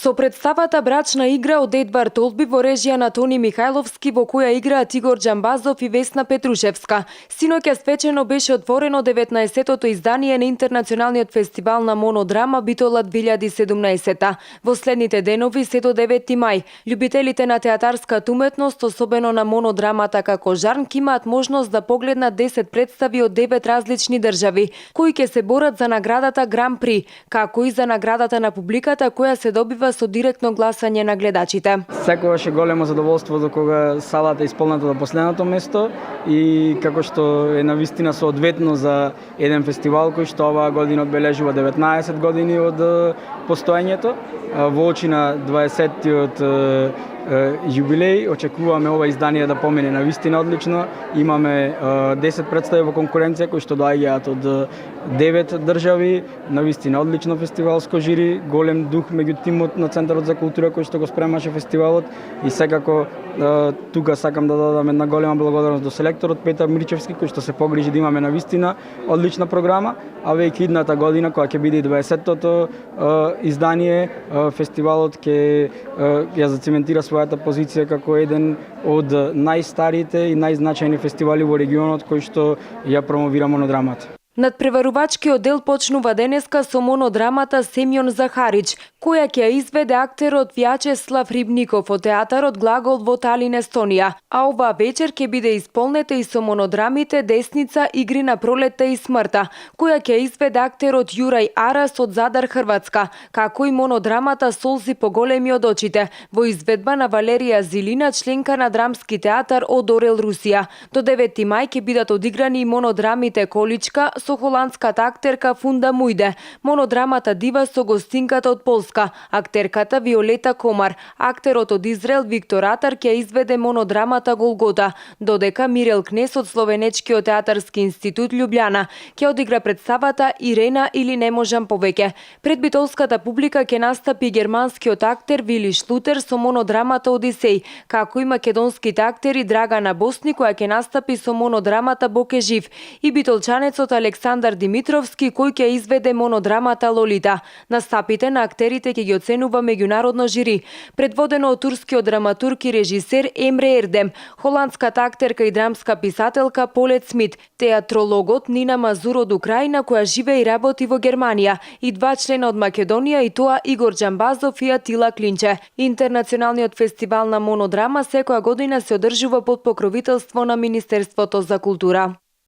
Со представата Брачна игра од Едвард Олби во режија на Тони Михајловски, во која играат Игор Џамбазов и Весна Петрушевска. Синоќа свечено беше отворено 19-тото издание на Интернационалниот фестивал на монодрама Битола 2017. Во следните денови се до 9 мај, љубителите на театарската уметност, особено на монодрамата како жанр, имаат можност да погледнат 10 представи од 9 различни држави, кои ќе се борат за наградата Гран При, како и за наградата на публиката која се добива со директно гласање на гледачите. Секогаш е големо задоволство за кога салата е исполната до последното место и како што е навистина соодветно за еден фестивал кој што оваа година одбележува 19 години од постоењето. Во очи на 20-тиот јубилеј очекуваме ова издание да помине навистина одлично. Имаме 10 представи во конкуренција кои што доаѓаат од 9 држави, навистина одлично фестивалско жири, голем дух меѓу тимот на Центарот за култура кој што го спремаше фестивалот и секако тука сакам да додам една голема благодарност до селекторот Петар Мирчевски кој што се погрижи да имаме навистина одлична програма, а веќе идната година кога ќе биде 20-тото издание, фестивалот ќе ја зацементира својата позиција како еден од најстарите и најзначајни фестивали во регионот кој што ја промовира монодрамата. Надпреварувачкиот дел почнува денеска со монодрамата Семјон Захарич, која ќе изведе актерот Вјачеслав Рибников од театарот Глагол во Талин, Естонија. А оваа вечер ќе биде исполнета и со монодрамите Десница, Игри на пролетта и смртта, која ќе изведе актерот Јурај Арас од Задар, Хрватска, како и монодрамата Солзи поголеми од очите, во изведба на Валерија Зилина, членка на Драмски театар од Орел, Русија. До 9 мај ќе бидат одиграни и монодрамите Количка со холандската актерка Фунда Мујде, монодрамата Дива со гостинката од Полска, актерката Виолета Комар, актерот од Израел Виктор Атар ќе изведе монодрамата Голгота, додека Мирел Кнес од Словенечкиот театарски институт Љубљана ќе одигра представата Ирена или не можам повеќе. Пред битолската публика ќе настапи германскиот актер Вили Шлутер со монодрамата Одисеј, како и македонските актери Драгана Босни која ќе настапи со монодрамата Бог е жив и битолчанецот Александар Димитровски кој ќе изведе монодрамата Лолита. Настапите на актерите ќе ги оценува меѓународно жири, предводено од турскиот драматург и режисер Емре Ердем, холандската актерка и драмска писателка Полет Смит, театрологот Нина Мазур од Украина која живее и работи во Германија и 2 члена од Македонија и тоа Игор Џамбазов и Атила Клинче. Интернационалниот фестивал на монодрама секоја година се одржува под покровителство на Министерството за култура.